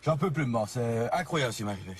J'en peux plus, moi. C'est incroyable ce qui m'est arrivé.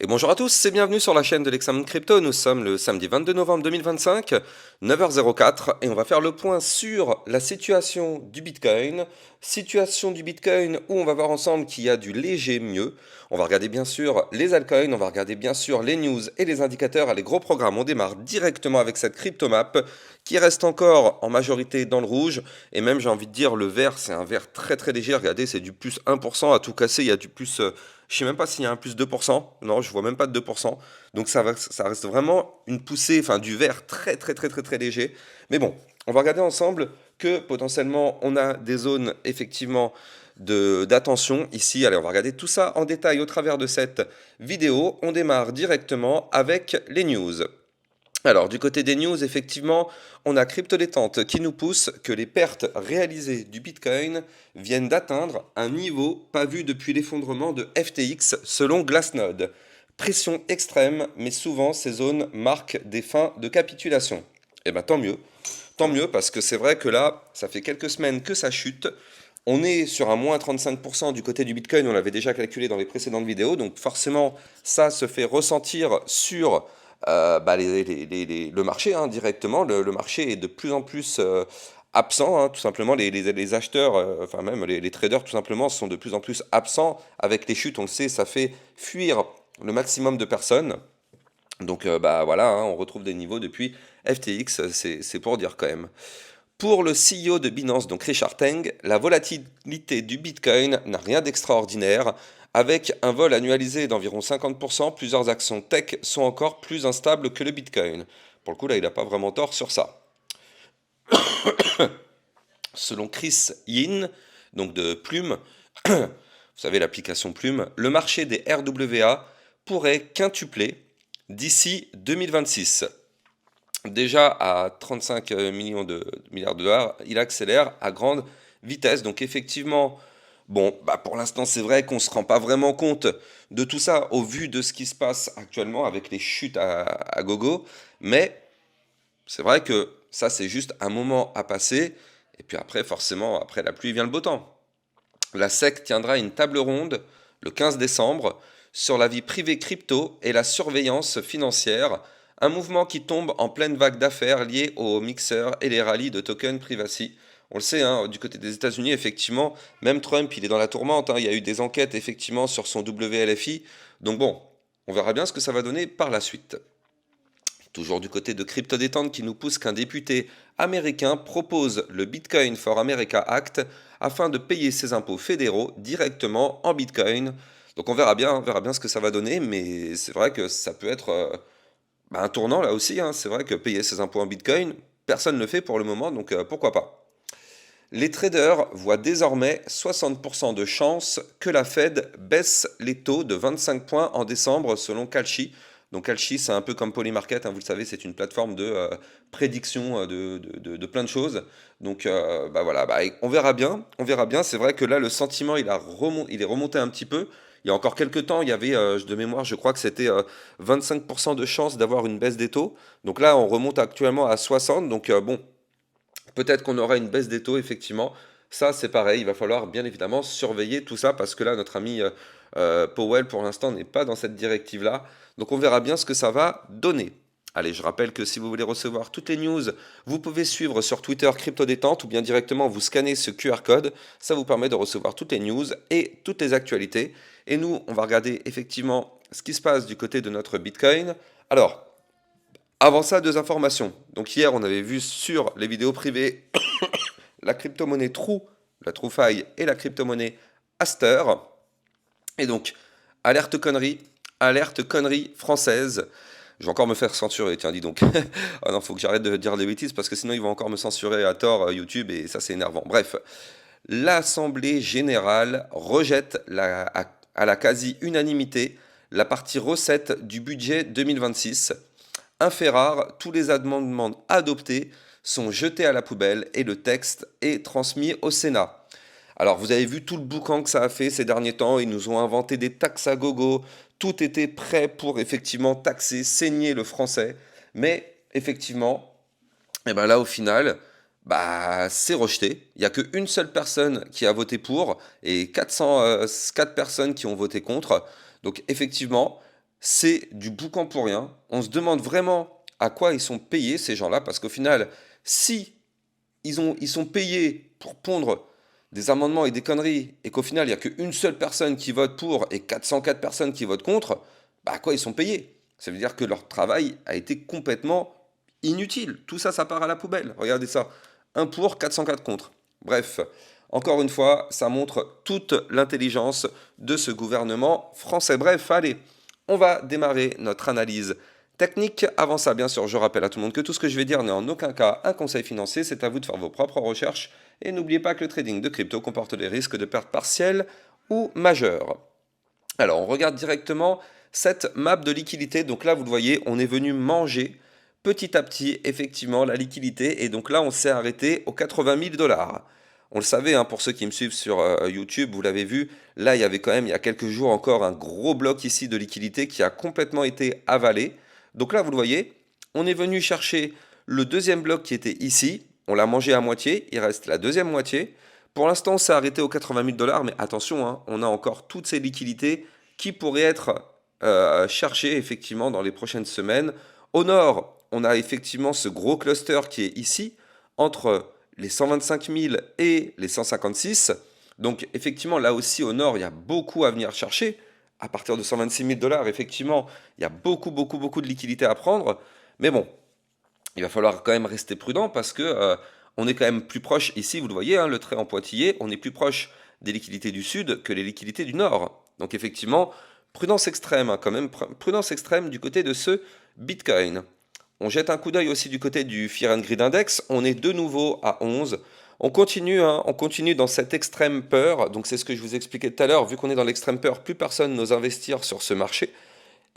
Et bonjour à tous et bienvenue sur la chaîne de l'examen de crypto. Nous sommes le samedi 22 novembre 2025, 9h04, et on va faire le point sur la situation du Bitcoin. Situation du Bitcoin où on va voir ensemble qu'il y a du léger mieux. On va regarder bien sûr les altcoins, on va regarder bien sûr les news et les indicateurs. Allez, gros programme, on démarre directement avec cette cryptomap qui reste encore en majorité dans le rouge. Et même j'ai envie de dire le vert, c'est un vert très très léger. Regardez, c'est du plus 1% à tout casser, il y a du plus... je sais même pas s'il y a un plus 2%. Non, je vois même pas de 2%. Donc ça reste vraiment une poussée, enfin du vert très très très très très léger. Mais bon, on va regarder ensemble que potentiellement on a des zones effectivement d'attention ici. Allez, on va regarder tout ça en détail au travers de cette vidéo. On démarre directement avec les news. Alors, du côté des news, effectivement, on a Crypto Détente qui nous pousse que les pertes réalisées du Bitcoin viennent d'atteindre un niveau pas vu depuis l'effondrement de FTX selon Glassnode. Pression extrême, mais souvent ces zones marquent des fins de capitulation. Eh bien, tant mieux. Tant mieux, parce que c'est vrai que là, ça fait quelques semaines que ça chute. On est sur un moins 35% du côté du Bitcoin, on l'avait déjà calculé dans les précédentes vidéos, donc forcément, ça se fait ressentir sur le marché hein, directement. Le marché est de plus en plus absent, hein, tout simplement. Les acheteurs, enfin même les traders, tout simplement, sont de plus en plus absents. Avec les chutes, on le sait, ça fait fuir le maximum de personnes. Donc voilà, hein, on retrouve des niveaux depuis FTX, c'est pour dire quand même. Pour le CEO de Binance, donc Richard Teng, la volatilité du Bitcoin n'a rien d'extraordinaire. Avec un vol annualisé d'environ 50%, plusieurs actions tech sont encore plus instables que le Bitcoin. Pour le coup, là, il n'a pas vraiment tort sur ça. Selon Chris Yin, donc de Plume, vous savez l'application Plume, le marché des RWA pourrait quintupler d'ici 2026. Déjà à 35 milliards de dollars, il accélère à grande vitesse. Donc effectivement, bon, pour l'instant c'est vrai qu'on ne se rend pas vraiment compte de tout ça au vu de ce qui se passe actuellement avec les chutes à gogo. Mais c'est vrai que ça c'est juste un moment à passer. Et puis après, forcément, après la pluie vient le beau temps. La SEC tiendra une table ronde le 15 décembre sur la vie privée crypto et la surveillance financière, un mouvement qui tombe en pleine vague d'affaires liées aux mixeurs et les rallyes de token privacy. On le sait, hein, du côté des États-Unis, effectivement, même Trump, il est dans la tourmente. Hein, il y a eu des enquêtes, effectivement, sur son WLFI. Donc bon, on verra bien ce que ça va donner par la suite. Toujours du côté de Crypto Détente qui nous pousse qu'un député américain propose le Bitcoin for America Act afin de payer ses impôts fédéraux directement en Bitcoin. Donc on verra bien ce que ça va donner, mais c'est vrai que ça peut être un tournant là aussi. Hein. C'est vrai que payer ses impôts en Bitcoin, personne ne le fait pour le moment, donc pourquoi pas. Les traders voient désormais 60% de chances que la Fed baisse les taux de 25 points en décembre selon Kalshi. Donc Kalshi, c'est un peu comme Polymarket, hein, vous le savez, c'est une plateforme de prédiction de plein de choses. Donc voilà, on verra bien, on verra bien. C'est vrai que là, le sentiment, il est remonté un petit peu. Il y a encore quelques temps, il y avait, de mémoire, je crois que c'était 25% de chances d'avoir une baisse des taux. Donc là, on remonte actuellement à 60. Donc bon, peut-être qu'on aura une baisse des taux, effectivement. Ça, c'est pareil, il va falloir bien évidemment surveiller tout ça parce que là, notre ami Powell, pour l'instant, n'est pas dans cette directive-là. Donc on verra bien ce que ça va donner. Allez, je rappelle que si vous voulez recevoir toutes les news, vous pouvez suivre sur Twitter Crypto Détente ou bien directement vous scannez ce QR code. Ça vous permet de recevoir toutes les news et toutes les actualités. Et nous, on va regarder effectivement ce qui se passe du côté de notre Bitcoin. Alors, avant ça, deux informations. Donc hier, on avait vu sur les vidéos privées la crypto-monnaie True, la Truefaille et la crypto-monnaie Aster. Et donc, alerte connerie française. Je vais encore me faire censurer, tiens, dis donc. Ah non, faut que j'arrête de dire des bêtises parce que sinon ils vont encore me censurer à tort YouTube et ça c'est énervant. Bref, l'Assemblée générale rejette à la quasi-unanimité la partie recette du budget 2026. Un fait rare, tous les amendements adoptés sont jetés à la poubelle et le texte est transmis au Sénat. Alors, vous avez vu tout le boucan que ça a fait ces derniers temps. Ils nous ont inventé des taxes à gogo. Tout était prêt pour effectivement taxer, saigner le français. Mais effectivement, et ben là, au final, bah, c'est rejeté. Il n'y a qu'une seule personne qui a voté pour et 404 personnes qui ont voté contre. Donc, effectivement, c'est du boucan pour rien. On se demande vraiment à quoi ils sont payés, ces gens-là, parce qu'au final, si ils sont payés pour pondre des amendements et des conneries, et qu'au final, il n'y a qu'une seule personne qui vote pour et 404 personnes qui votent contre, bah, à quoi ils sont payés? Ça veut dire que leur travail a été complètement inutile. Tout ça, ça part à la poubelle. Regardez ça. Un pour, 404 contre. Bref, encore une fois, ça montre toute l'intelligence de ce gouvernement français. Bref, allez, on va démarrer notre analyse technique. Avant ça, bien sûr, je rappelle à tout le monde que tout ce que je vais dire n'est en aucun cas un conseil financier. C'est à vous de faire vos propres recherches. Et n'oubliez pas que le trading de crypto comporte des risques de perte partielle ou majeure. Alors, on regarde directement cette map de liquidité. Donc là, vous le voyez, on est venu manger petit à petit, effectivement, la liquidité. Et donc là, on s'est arrêté aux 80 000 dollars. On le savait, hein, pour ceux qui me suivent sur YouTube, vous l'avez vu, là, il y avait quand même, il y a quelques jours encore, un gros bloc ici de liquidité qui a complètement été avalé. Donc là, vous le voyez, on est venu chercher le deuxième bloc qui était ici. On l'a mangé à moitié, il reste la deuxième moitié. Pour l'instant, on s'est arrêté aux 80 000 dollars, mais attention, hein, on a encore toutes ces liquidités qui pourraient être cherchées effectivement dans les prochaines semaines. Au nord, on a effectivement ce gros cluster qui est ici, entre les 125 000 et les 156. Donc effectivement, là aussi au nord, il y a beaucoup à venir chercher. À partir de 126 000 dollars, effectivement, il y a beaucoup de liquidités à prendre. Mais bon, il va falloir quand même rester prudent parce que on est quand même plus proche, ici vous le voyez, hein, le trait en pointillé, on est plus proche des liquidités du sud que les liquidités du nord. Donc effectivement, prudence extrême, hein, quand même, prudence extrême du côté de ce Bitcoin. On jette un coup d'œil aussi du côté du Fear and Greed Index, on est de nouveau à 11. On continue, hein, on continue dans cette extrême peur, donc c'est ce que je vous expliquais tout à l'heure, vu qu'on est dans l'extrême peur, plus personne n'ose investir sur ce marché.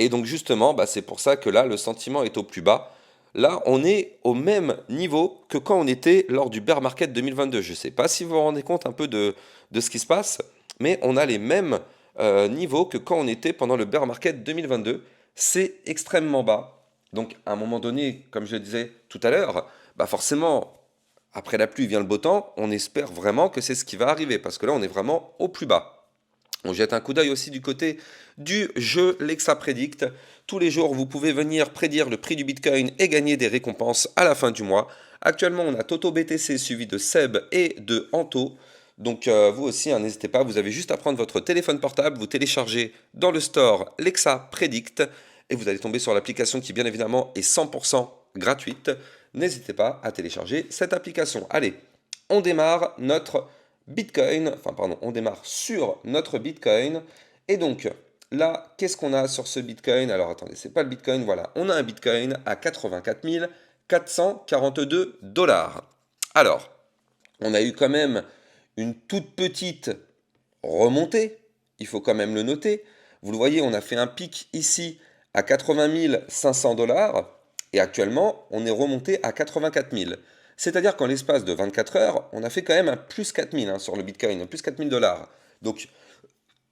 Et donc justement, bah, c'est pour ça que là, le sentiment est au plus bas. Là, on est au même niveau que quand on était lors du bear market 2022. Je ne sais pas si vous vous rendez compte un peu de ce qui se passe, mais on a les mêmes niveaux que quand on était pendant le bear market 2022. C'est extrêmement bas. Donc à un moment donné, comme je le disais tout à l'heure, bah forcément, après la pluie vient le beau temps. On espère vraiment que c'est ce qui va arriver, parce que là, on est vraiment au plus bas. On jette un coup d'œil aussi du côté du jeu Lexa Predict. Tous les jours, vous pouvez venir prédire le prix du Bitcoin et gagner des récompenses à la fin du mois. Actuellement, on a Toto BTC suivi de Seb et de Anto. Donc vous aussi, hein, n'hésitez pas, vous avez juste à prendre votre téléphone portable, vous téléchargez dans le store Lexa Predict et vous allez tomber sur l'application qui bien évidemment est 100% gratuite. N'hésitez pas à télécharger cette application. Allez, on démarre notre Bitcoin, enfin pardon, on démarre sur notre Bitcoin. Et donc là, qu'est-ce qu'on a sur ce Bitcoin? Alors attendez, c'est pas le Bitcoin, voilà. On a un Bitcoin à 84 442 dollars. Alors, on a eu quand même une toute petite remontée, il faut quand même le noter. Vous le voyez, on a fait un pic ici à 80 500 dollars et actuellement, on est remonté à 84 000. C'est-à-dire qu'en l'espace de 24 heures, on a fait quand même un plus 4 000 hein, sur le Bitcoin, un plus 4 000 dollars. Donc,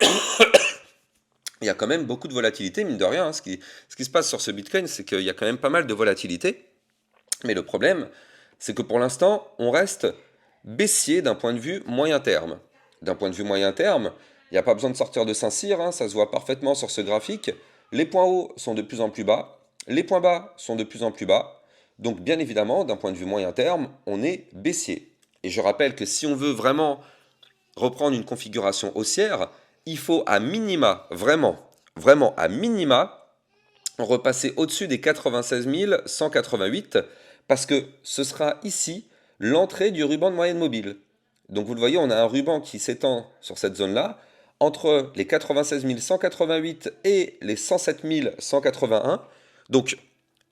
il y a quand même beaucoup de volatilité, mine de rien. Hein. Ce qui se passe sur ce Bitcoin, c'est qu'il y a quand même pas mal de volatilité. Mais le problème, c'est que pour l'instant, on reste baissier d'un point de vue moyen terme. D'un point de vue moyen terme, il n'y a pas besoin de sortir de Saint-Cyr, hein, ça se voit parfaitement sur ce graphique. Les points hauts sont de plus en plus bas, les points bas sont de plus en plus bas. Donc bien évidemment, d'un point de vue moyen terme, on est baissier. Et je rappelle que si on veut vraiment reprendre une configuration haussière, il faut à minima, vraiment à minima, repasser au-dessus des 96 188 parce que ce sera ici l'entrée du ruban de moyenne mobile. Donc vous le voyez, on a un ruban qui s'étend sur cette zone-là entre les 96 188 et les 107 181. Donc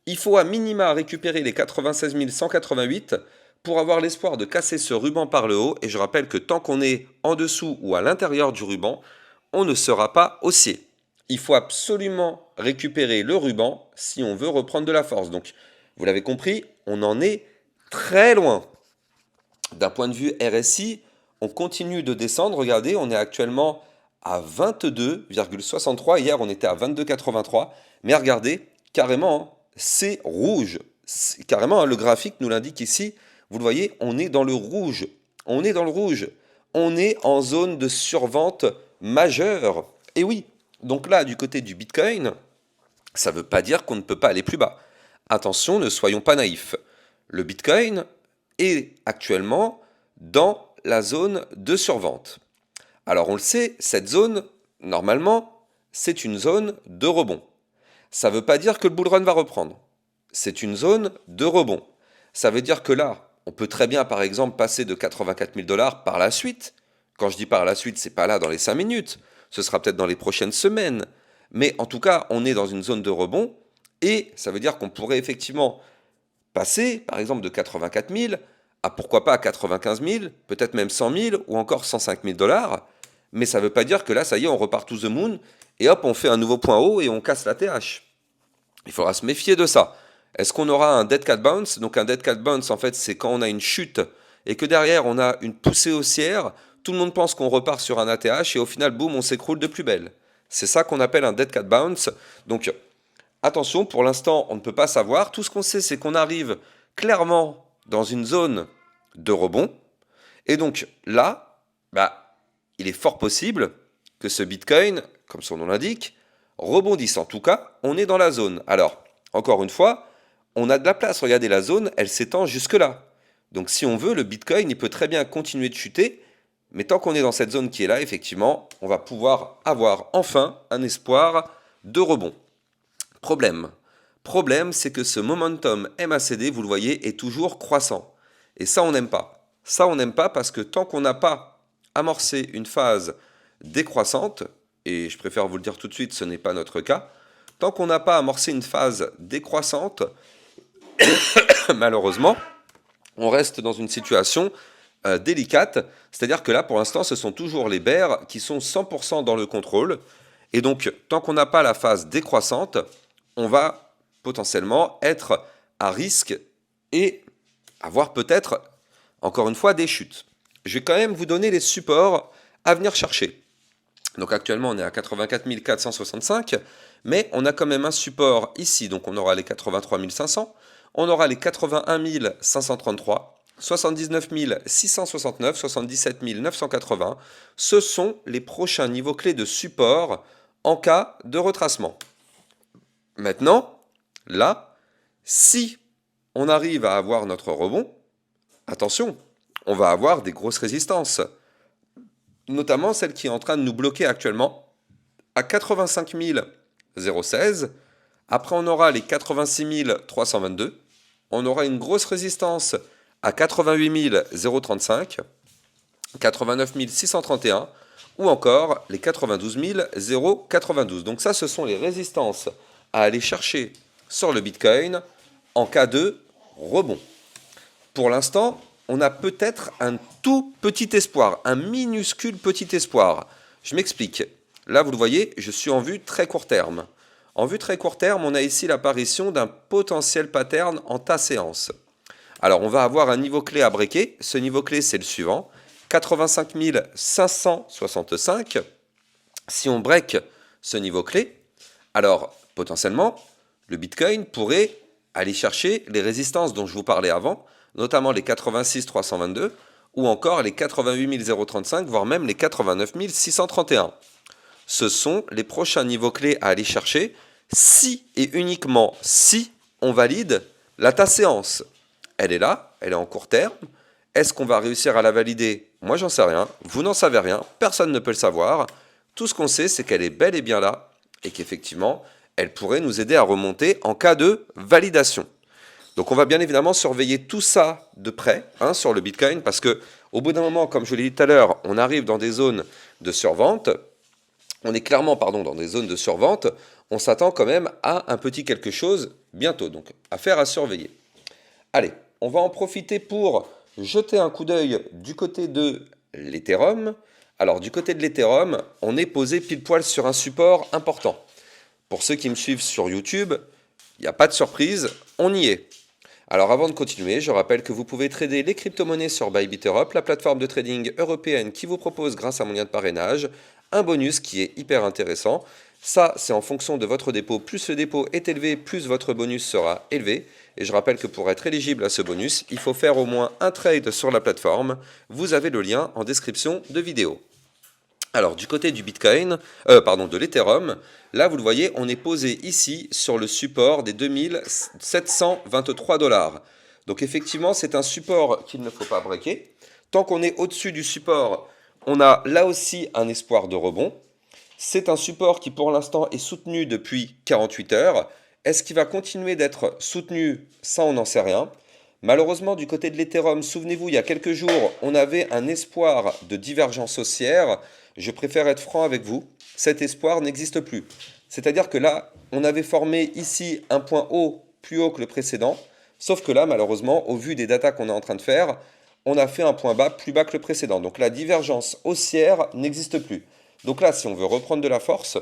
il faut à minima récupérer les 96 188 pour avoir l'espoir de casser ce ruban par le haut. Et je rappelle que tant qu'on est en dessous ou à l'intérieur du ruban, on ne sera pas haussier. Il faut absolument récupérer le ruban si on veut reprendre de la force. Donc, vous l'avez compris, on en est très loin. D'un point de vue RSI, on continue de descendre. Regardez, on est actuellement à 22,63. Hier, on était à 22,83. Mais regardez, carrément, hein, c'est rouge. Carrément, hein, le graphique nous l'indique ici. Vous le voyez, on est dans le rouge. On est dans le rouge. On est en zone de survente majeure. Et oui, donc là, du côté du Bitcoin, ça ne veut pas dire qu'on ne peut pas aller plus bas. Attention, ne soyons pas naïfs. Le Bitcoin est actuellement dans la zone de survente. Alors on le sait, cette zone, normalement, c'est une zone de rebond. Ça ne veut pas dire que le bull run va reprendre. C'est une zone de rebond. Ça veut dire que là, on peut très bien, par exemple, passer de 84 000 $ par la suite. Quand je dis par la suite, c'est pas là dans les 5 minutes. Ce sera peut-être dans les prochaines semaines. Mais en tout cas, on est dans une zone de rebond. Et ça veut dire qu'on pourrait effectivement passer, par exemple, de 84 000 à pourquoi pas à 95 000, peut-être même 100 000 ou encore 105 000 $. Mais ça ne veut pas dire que là, ça y est, on repart to the moon et hop, on fait un nouveau point haut et on casse la TH. Il faudra se méfier de ça. Est-ce qu'on aura un dead cat bounce? Donc un dead cat bounce, en fait, c'est quand on a une chute et que derrière, on a une poussée haussière. Tout le monde pense qu'on repart sur un ATH et au final, boum, on s'écroule de plus belle. C'est ça qu'on appelle un dead cat bounce. Donc attention, pour l'instant, on ne peut pas savoir. Tout ce qu'on sait, c'est qu'on arrive clairement dans une zone de rebond. Et donc là, il est fort possible que ce Bitcoin, comme son nom l'indique, rebondisse. En tout cas, on est dans la zone. Alors, encore une fois, on a de la place. Regardez, la zone, elle s'étend jusque-là. Donc si on veut, le Bitcoin, il peut très bien continuer de chuter. Mais tant qu'on est dans cette zone qui est là, effectivement, on va pouvoir avoir enfin un espoir de rebond. Problème, c'est que ce momentum MACD, vous le voyez, est toujours croissant. Et ça, on n'aime pas. Ça, on n'aime pas parce que tant qu'on n'a pas amorcé une phase décroissante, et je préfère vous le dire tout de suite, ce n'est pas notre cas, tant qu'on n'a pas amorcé une phase décroissante, malheureusement, on reste dans une situation délicate. C'est-à-dire que là, pour l'instant, ce sont toujours les bears qui sont 100% dans le contrôle. Et donc, tant qu'on n'a pas la phase décroissante, on va potentiellement être à risque et avoir peut-être, encore une fois, des chutes. Je vais quand même vous donner les supports à venir chercher. Donc actuellement, on est à 84 465, mais on a quand même un support ici. Donc on aura les 83 500, on aura les 81 533, 79 669, 77 980. Ce sont les prochains niveaux clés de support en cas de retracement. Maintenant, là, si on arrive à avoir notre rebond, attention, on va avoir des grosses résistances, notamment celle qui est en train de nous bloquer actuellement à 85 016. Après, on aura les 86 322. On aura une grosse résistance à 88 035, 89 631 ou encore les 92 092. Donc ça, ce sont les résistances à aller chercher sur le Bitcoin en cas de rebond. Pour l'instant, on a peut-être un tout petit espoir, un minuscule petit espoir. Je m'explique. Là, vous le voyez, je suis en vue très court terme. En vue très court terme, on a ici l'apparition d'un potentiel pattern en tas séance. Alors, on va avoir un niveau clé à breaker. Ce niveau clé, c'est le suivant. 85 565. Si on break ce niveau clé, alors potentiellement, le Bitcoin pourrait aller chercher les résistances dont je vous parlais avant, notamment les 86 322 ou encore les 88 035, voire même les 89 631. Ce sont les prochains niveaux clés à aller chercher si et uniquement si on valide la ta séance. Elle est là, elle est en court terme. Est-ce qu'on va réussir à la valider? Moi, j'en sais rien. Vous n'en savez rien. Personne ne peut le savoir. Tout ce qu'on sait, c'est qu'elle est bel et bien là et qu'effectivement, elle pourrait nous aider à remonter en cas de validation. Donc on va bien évidemment surveiller tout ça de près sur le Bitcoin parce que au bout d'un moment, comme je l'ai dit tout à l'heure, on arrive dans des zones de survente. On est clairement dans des zones de survente. On s'attend quand même à un petit quelque chose bientôt. Donc affaire à surveiller. Allez, on va en profiter pour jeter un coup d'œil du côté de l'Ethereum. Alors du côté de l'Ethereum, on est posé pile poil sur un support important. Pour ceux qui me suivent sur YouTube, il n'y a pas de surprise, on y est. Alors avant de continuer, je rappelle que vous pouvez trader les crypto-monnaies sur Bybit Europe, la plateforme de trading européenne qui vous propose, grâce à mon lien de parrainage, un bonus qui est hyper intéressant. Ça, c'est en fonction de votre dépôt. Plus le dépôt est élevé, plus votre bonus sera élevé. Et je rappelle que pour être éligible à ce bonus, il faut faire au moins un trade sur la plateforme. Vous avez le lien en description de vidéo. Alors du côté du Bitcoin, de l'Ethereum, là vous le voyez, on est posé ici sur le support des 2723 $. Donc effectivement, c'est un support qu'il ne faut pas breaker. Tant qu'on est au-dessus du support, on a là aussi un espoir de rebond. C'est un support qui pour l'instant est soutenu depuis 48 heures. Est-ce qu'il va continuer d'être soutenu? Ça, on n'en sait rien. Malheureusement, du côté de l'Ethereum, souvenez-vous, il y a quelques jours, on avait un espoir de divergence haussière. Je préfère être franc avec vous, cet espoir n'existe plus. C'est-à-dire que là, on avait formé ici un point haut plus haut que le précédent, sauf que là, malheureusement, au vu des datas qu'on est en train de faire, on a fait un point bas plus bas que le précédent. Donc la divergence haussière n'existe plus. Donc là, si on veut reprendre de la force,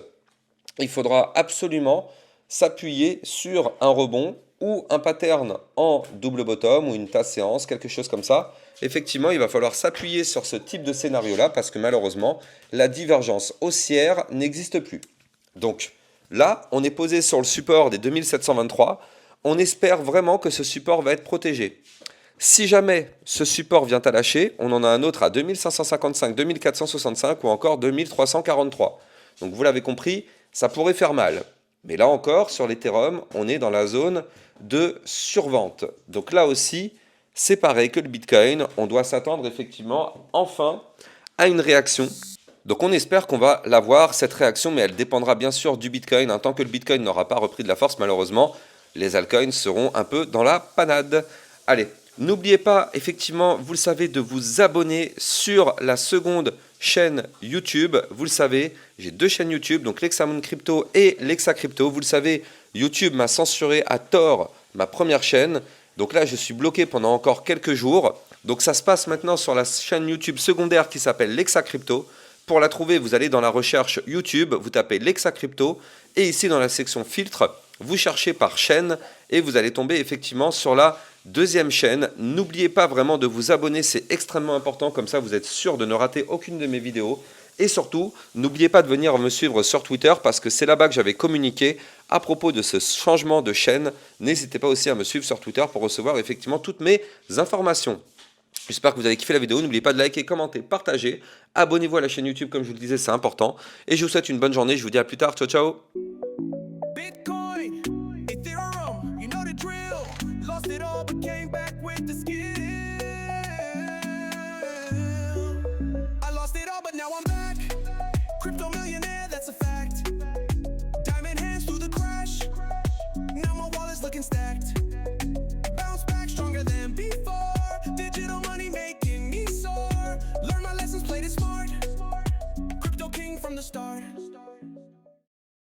il faudra absolument s'appuyer sur un rebond ou un pattern en double bottom ou une tasse séance, quelque chose comme ça. Effectivement, il va falloir s'appuyer sur ce type de scénario-là parce que malheureusement, la divergence haussière n'existe plus. Donc là, on est posé sur le support des 2723. On espère vraiment que ce support va être protégé. Si jamais ce support vient à lâcher, on en a un autre à 2555, 2465 ou encore 2343. Donc vous l'avez compris, ça pourrait faire mal. Mais là encore, sur l'Ethereum, on est dans la zone de survente. Donc là aussi, c'est pareil que le Bitcoin, on doit s'attendre effectivement enfin à une réaction. Donc on espère qu'on va l'avoir, cette réaction, mais elle dépendra bien sûr du Bitcoin. Tant que le Bitcoin n'aura pas repris de la force, malheureusement, les altcoins seront un peu dans la panade. Allez, n'oubliez pas, effectivement, vous le savez, de vous abonner sur la seconde chaîne YouTube. Vous le savez, j'ai deux chaînes YouTube, donc l'Hexamoon Crypto et l'Hexa Crypto. Vous le savez, YouTube m'a censuré à tort ma première chaîne. Donc là, je suis bloqué pendant encore quelques jours. Donc ça se passe maintenant sur la chaîne YouTube secondaire qui s'appelle l'Hexa Crypto. Pour la trouver, vous allez dans la recherche YouTube, vous tapez l'Hexa Crypto. Et ici, dans la section filtre, vous cherchez par chaîne et vous allez tomber effectivement sur la deuxième chaîne. N'oubliez pas vraiment de vous abonner, c'est extrêmement important, comme ça vous êtes sûr de ne rater aucune de mes vidéos. Et surtout, n'oubliez pas de venir me suivre sur Twitter parce que c'est là-bas que j'avais communiqué à propos de ce changement de chaîne. N'hésitez pas aussi à me suivre sur Twitter pour recevoir effectivement toutes mes informations. J'espère que vous avez kiffé la vidéo, n'oubliez pas de liker, commenter, partager. Abonnez-vous à la chaîne YouTube comme je vous le disais, c'est important. Et je vous souhaite une bonne journée, je vous dis à plus tard, ciao ciao. Bitcoin, Ethereum, you know the drill. Lost it all but came back with the skill. I lost it all but now I'm back. Crypto millionaire, that's a fact. Diamond hands through the crash. Now my wallet's looking stacked.